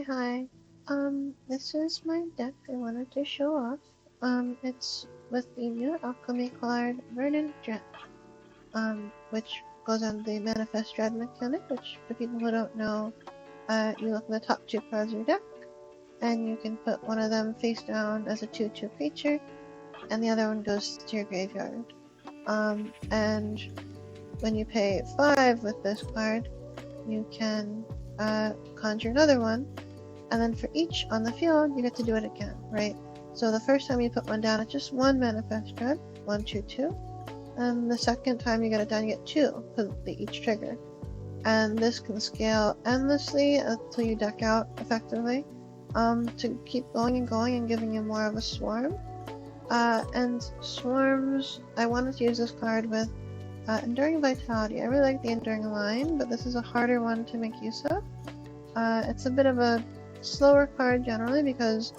Hi. This is my deck I wanted to show off. It's with the new Alchemy card, Verdant, which goes on the Manifest Dread mechanic, which, for people who don't know, you look at the top two cards of your deck, and you can put one of them face down as a 2/2 creature, and the other one goes to your graveyard. And when you pay 5 with this card, you can conjure another one, and then for each on the field, you get to do it again, right? So the first time you put one down, it's just one Manifest Dread, 1, 2, 2. And the second time you get it down, you get 2, because they each trigger. And this can scale endlessly until you deck out, effectively, to keep going and going and giving you more of a swarm. And swarms, I wanted to use this card with Enduring Vitality. I really like the Enduring line, but this is a harder one to make use of. It's a bit of a slower card generally because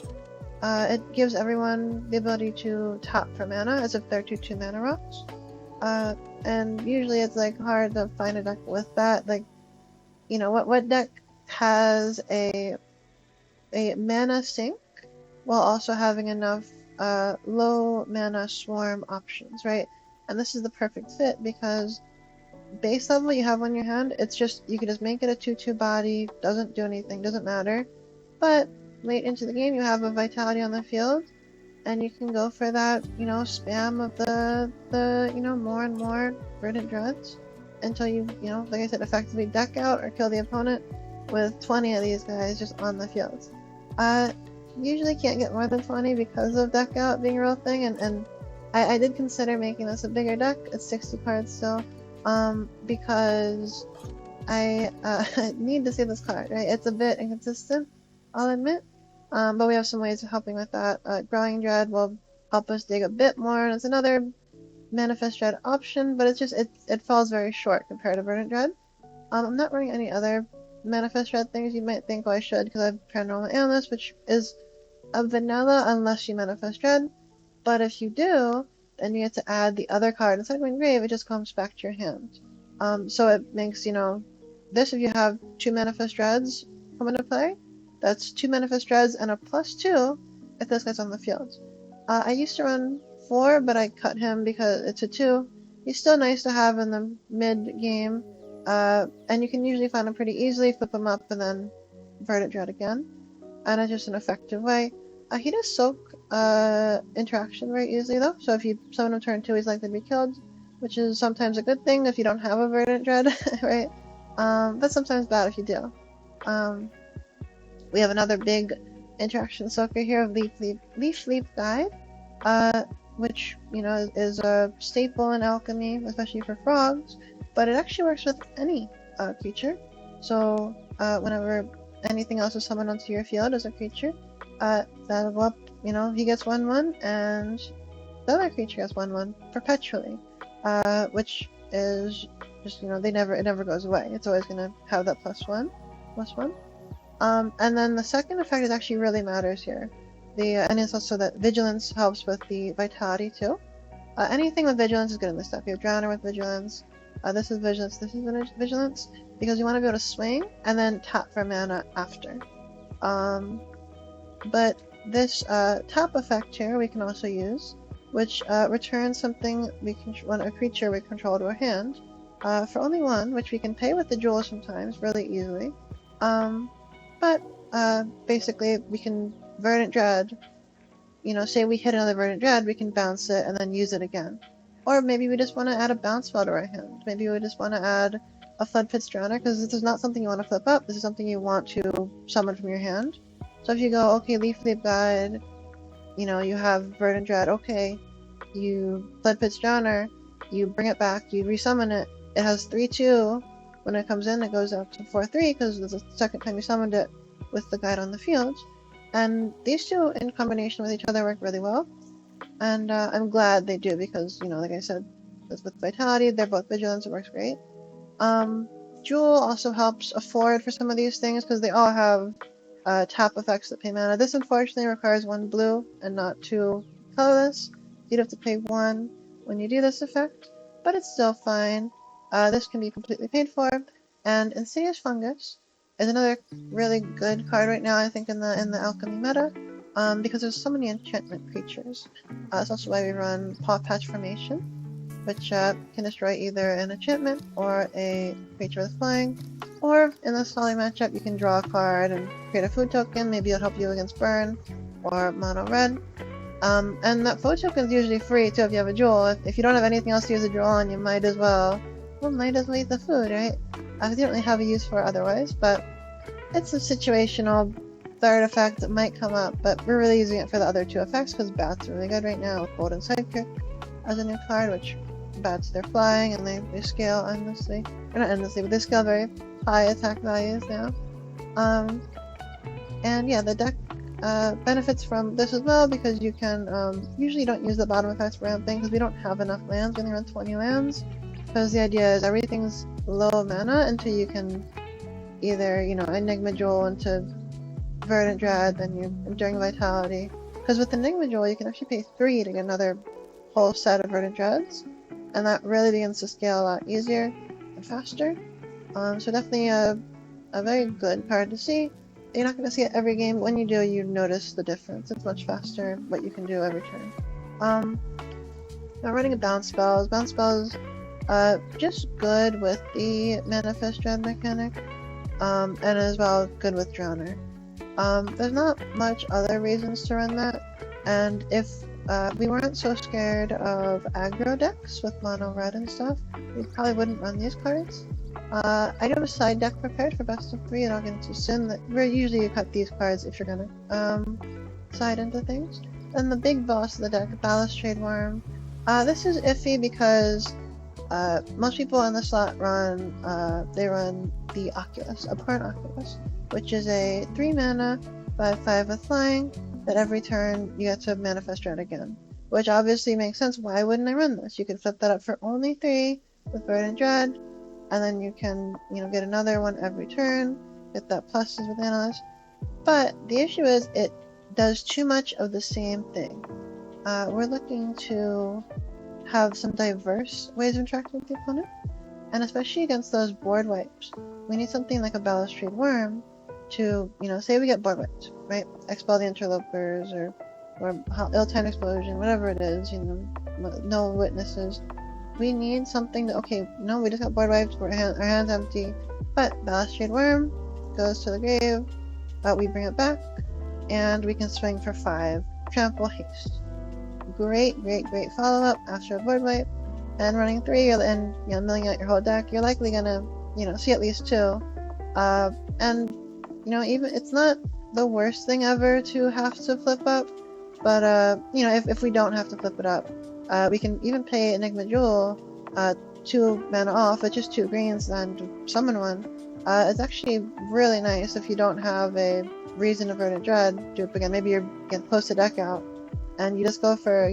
it gives everyone the ability to tap for mana as if they're 2/2 mana rocks. And usually it's like hard to find a deck with that. Like, what deck has a mana sink while also having enough low mana swarm options, right? And this is the perfect fit because base level you have on your hand, it's just, you can just make it a 2/2 body, doesn't do anything, doesn't matter. But late into the game you have a vitality on the field, and you can go for that, spam of the more and more Verdant Dreads until you, like I said, effectively deck out or kill the opponent with 20 of these guys just on the field. Usually can't get more than 20 because of deck out being a real thing, and I did consider making this a bigger deck. It's 60 cards still, because I need to see this card, right? It's a bit inconsistent, I'll admit, but we have some ways of helping with that. Growing Dread will help us dig a bit more, and it's another Manifest Dread option, but it falls very short compared to Verdant Dread. I'm not running any other Manifest Dread things. You might think, oh, I should, because I have Paranormal Analyst, which is a vanilla unless you Manifest Dread. But if you do, then you get to add the other card. Instead of going grave, it just comes back to your hand. So it makes, this, if you have 2 Manifest Dreads come into play, that's 2 Manifest Dreads and a +2 if this guy's on the field. I used to run 4, but I cut him because it's a 2. He's still nice to have in the mid-game, and you can usually find him pretty easily, flip him up, and then Verdant Dread again. And it's just an effective way. He does soak interaction very easily though, so if you summon him turn 2, he's likely to be killed, which is sometimes a good thing if you don't have a Verdant Dread, right? But sometimes bad if you do. We have another big interaction soaker here of Leaf Leap Guide, which is a staple in Alchemy, especially for frogs, but it actually works with any creature. So whenever anything else is summoned onto your field as a creature, that'll go up, he gets 1/1, and the other creature gets 1/1 perpetually, which is just, it never goes away. It's always going to have that +1. And then the second effect is actually really matters here. And it's also that Vigilance helps with the Vitality too. Anything with Vigilance is good in this stuff. You have Drowner with Vigilance. This is Vigilance, this is Vigilance, because you want to be able to swing and then tap for mana after. But this tap effect here we can also use, which returns something a creature we control to our hand, for only 1, which we can pay with the jewel sometimes really easily. But basically we can Verdant Dread, say we hit another Verdant Dread, we can bounce it and then use it again. Or maybe we just want to add a bounce spell to our hand. Maybe we just want to add a Floodpit's Drowner, because this is not something you want to flip up, this is something you want to summon from your hand. So if you go, okay, Leaf Leap Guide, you have Verdant Dread, okay, you Floodpit's Drowner, you bring it back, you resummon it, it has 3/2, when it comes in it goes up to 4/3, because it's the second time you summoned it with the guide on the field. And these two in combination with each other work really well, and I'm glad they do, because, like I said, with Vitality, they're both Vigilance, it works great. Jewel also helps afford for some of these things, because they all have tap effects that pay mana. This unfortunately requires 1 blue and not 2 colorless. You'd have to pay 1 when you do this effect, but it's still fine. This can be completely paid for. And Insidious Fungus is another really good card right now, I think, in the Alchemy meta, because there's so many enchantment creatures. That's also why we run Paw Patch Formation, which can destroy either an enchantment or a creature with flying. Or in the Solly matchup, you can draw a card and create a food token. Maybe it'll help you against burn or mono red. And that food token is usually free too if you have a jewel. If you don't have anything else to use a jewel on, you might as well eat the food, right? You don't really have a use for it otherwise, but it's a situational third effect that might come up, but we're really using it for the other two effects because bats are really good right now with Golden Sidekick as a new card, which bats, they're flying and they scale endlessly. Or not endlessly, but they scale very high attack values now. And yeah, the deck benefits from this as well because you can usually don't use the bottom effects for ramping because we don't have enough lands. We only run 20 lands because the idea is everything's low mana until you can either Enigma Jewel into Verdant Dread, then you're Enduring Vitality. Because with Enigma Jewel you can actually pay 3 to get another whole set of Verdant Dreads, and that really begins to scale a lot easier and faster. So definitely a very good card to see. You're not going to see it every game, but when you do, you notice the difference. It's much faster what you can do every turn. Now running a bounce spells. Bounce spells, just good with the Manifest Dread mechanic, and as well good with Drowner. There's not much other reasons to run that, and if we weren't so scared of aggro decks with mono red and stuff, we probably wouldn't run these cards. I do have a side deck prepared for best of 3 and I'll get into soon. Where usually you cut these cards if you're gonna side into things. Then the big boss of the deck, Balustrade Worm. This is iffy because most people in the slot run the Oculus, Abhorrent Oculus, which is a 3 mana 5/5 with flying that every turn you get to manifest dread again. Which obviously makes sense. Why wouldn't I run this? You could flip that up for only 3 with Verdant Dread, and then you can get another one every turn, get that pluses with Analyst. But the issue is it does too much of the same thing. We're looking to have some diverse ways of interacting with the opponent, and especially against those board wipes. We need something like a Balustrade Worm to, say we get board wiped, right? Expel the Interlopers or Ill-Timed Explosion, whatever it is, no witnesses. We need something that, we just got board wiped, our hand's empty, but Balustrade Worm goes to the grave, we bring it back, and we can swing for 5, Trample Haste. Great follow-up after a board wipe, and running 3, and milling out your whole deck, you're likely gonna, see at least 2. And, even, it's not the worst thing ever to have to flip up, but, if we don't have to flip it up, we can even pay Enigma Jewel, 2 mana off, which is 2 greens, then to summon one. It's actually really nice if you don't have a reason to Verdant Dread, dupe again. Maybe you're getting close to deck out, and you just go for,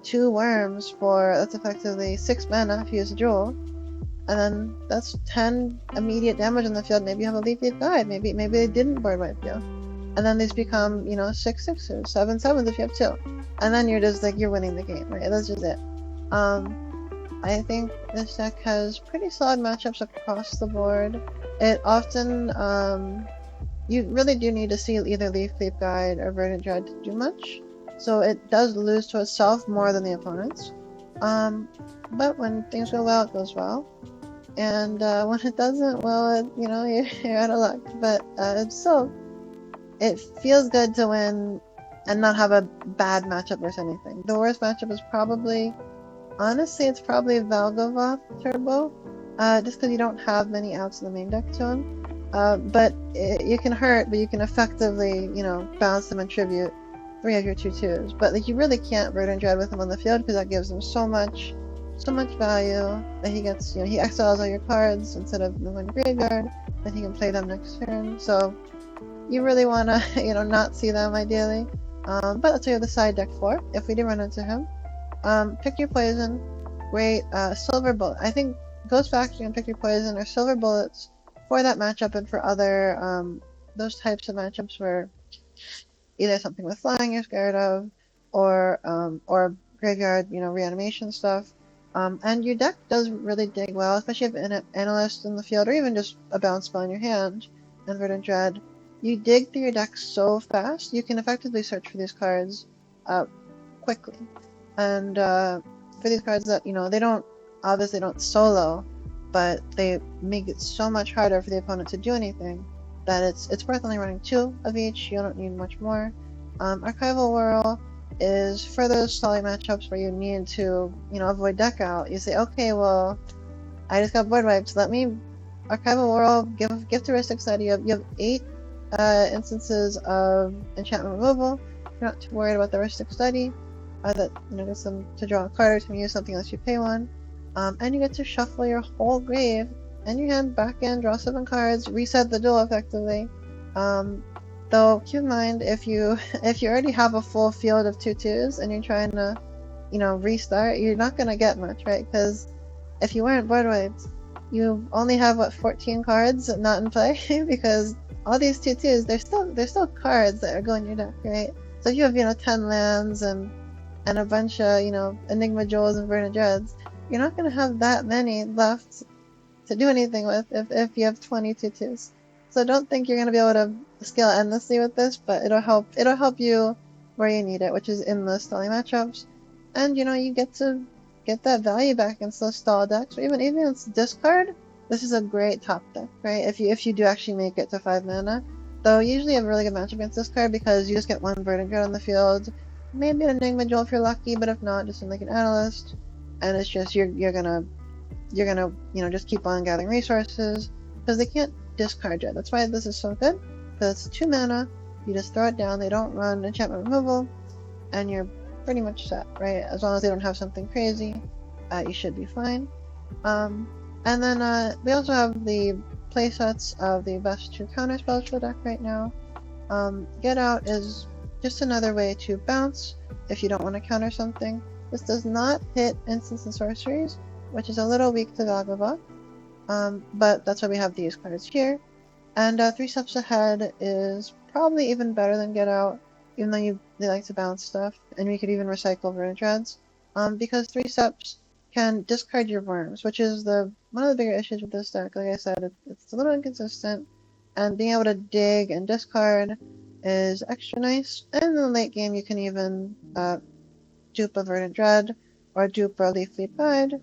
2 worms that's effectively 6 mana if you use a jewel. And then that's 10 immediate damage on the field. Maybe you have a Leafy Guide, maybe they didn't board wipe you. And then these become, 6 6s, 7 7s if you have 2. And then you're just you're winning the game, right? That's just it. I think this deck has pretty solid matchups across the board. It often, you really do need to see either Leaf Guide or Verdant Dread to do much. So it does lose to itself more than the opponents. But when things go well, it goes well. And when it doesn't, well, you're out of luck. But it feels good to win and not have a bad matchup versus anything. The worst matchup is probably Valgavoth Turbo, just because you don't have many outs in the main deck to him. But you can hurt, but you can effectively, bounce them and tribute 3 of your 2/2s. But you really can't Verdant Dread with him on the field because that gives him so much value that he gets. He exiles all your cards instead of the one graveyard. Then he can play them next turn. So you really want to, not see them ideally. But that's what you have the side deck for. If we do run into him, pick your poison. Great. Silver Bullet. I think Ghost Factory and Pick Your Poison are silver bullets for that matchup and for other those types of matchups where either something with flying you're scared of, or graveyard, reanimation stuff. And your deck does really dig well, especially if an analyst in the field, or even just a bounce spell in your hand. and Verdant Dread, you dig through your deck so fast, you can effectively search for these cards quickly. And for these cards that, they obviously don't solo, but they make it so much harder for the opponent to do anything that it's worth only running 2 of each. You don't need much more. Archival Whirl is for those solid matchups where you need to, avoid deck out. You say, okay, well, I just got board wiped. Let me Archival Whirl, give Touristic Study. You have 8 instances of enchantment removal. You're not too worried about the Touristic Study. That gets them to draw a card or to use something unless you pay one. And you get to shuffle your whole grave and your hand back in, draw 7 cards, reset the duel effectively. Though keep in mind, if you already have a full field of 2/2s and you're trying to restart, you're not gonna get much, right? Because if you weren't board wiped, you only have 14 cards not in play because all these 2/2s, they're still cards that are going in your deck, right? So if you have 10 lands and a bunch of Enigma Jewels and Verdant Dreads, you're not gonna have that many left to do anything with if you have 20 2/2s. So don't think you're gonna be able to scale endlessly with this, but it'll help you where you need it, which is in the stalling matchups. And you get to get that value back in those stall decks. Or even if it's discard, this is a great top deck, right? If you do actually make it to 5 mana. Though usually you have a really good matchup against this card because you just get 1 Verdant Dread on the field. Maybe an Enigma Jewel if you're lucky, but if not, just like an Analyst. And it's just you're gonna just keep on gathering resources because they can't discard yet. That's why this is so good, because it's 2 mana. You just throw it down. They don't run enchantment removal, and you're pretty much set, right? As long as they don't have something crazy, you should be fine. And then we also have the playsets of the best 2 counter spells for the deck right now. Get Out is just another way to bounce if you don't want to counter something. This does not hit instants and sorceries, which is a little weak to Vagabond, but that's why we have these cards here. And 3 Steps Ahead is probably even better than Get Out, even though they like to bounce stuff, and we could even recycle Verdant Dreads, because 3 Steps can discard your worms, which is one of the bigger issues with this deck. Like I said, it's a little inconsistent, and being able to dig and discard is extra nice. And in the late game, you can even dupe a Verdant Dread or dupe a Leafly Pride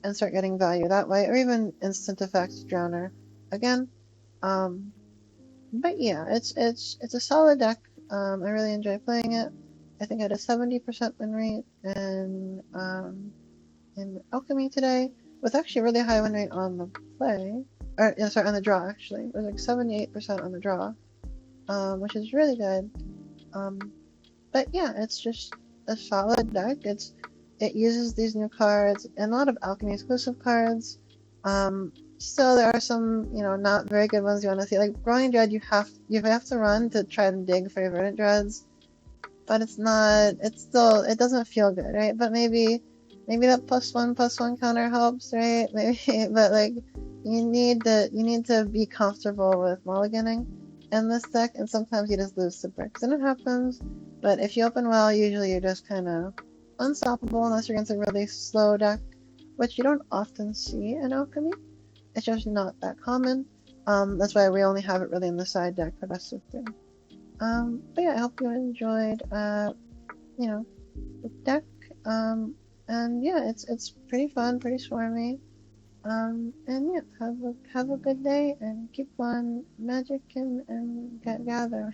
and start getting value that way, or even instant effects Drowner again. But yeah, it's a solid deck. I really enjoy playing it. I think I had a 70% win rate in Alchemy today, with actually a really high win rate on the play, or sorry, on the draw actually. It was like 78% on the draw, which is really good. But yeah, it's just a solid deck. It uses these new cards and a lot of Alchemy exclusive cards. Still, there are some, not very good ones you want to see. Like Growing Dread, you have to run to try and dig for your Verdant Dreads, but it doesn't feel good, right? But maybe that +1/+1 counter helps, right? Maybe, but like you need to be comfortable with mulliganing in this deck, and sometimes you just lose to bricks, and it happens. But if you open well, usually you're just kind of unstoppable unless you're against a really slow deck, which you don't often see in Alchemy. It's just not that common. That's why we only have it really in the side deck for best of 3. But yeah, I hope you enjoyed, the deck. And yeah, it's pretty fun, pretty swarmy. And yeah, have a good day and keep on magic and gather.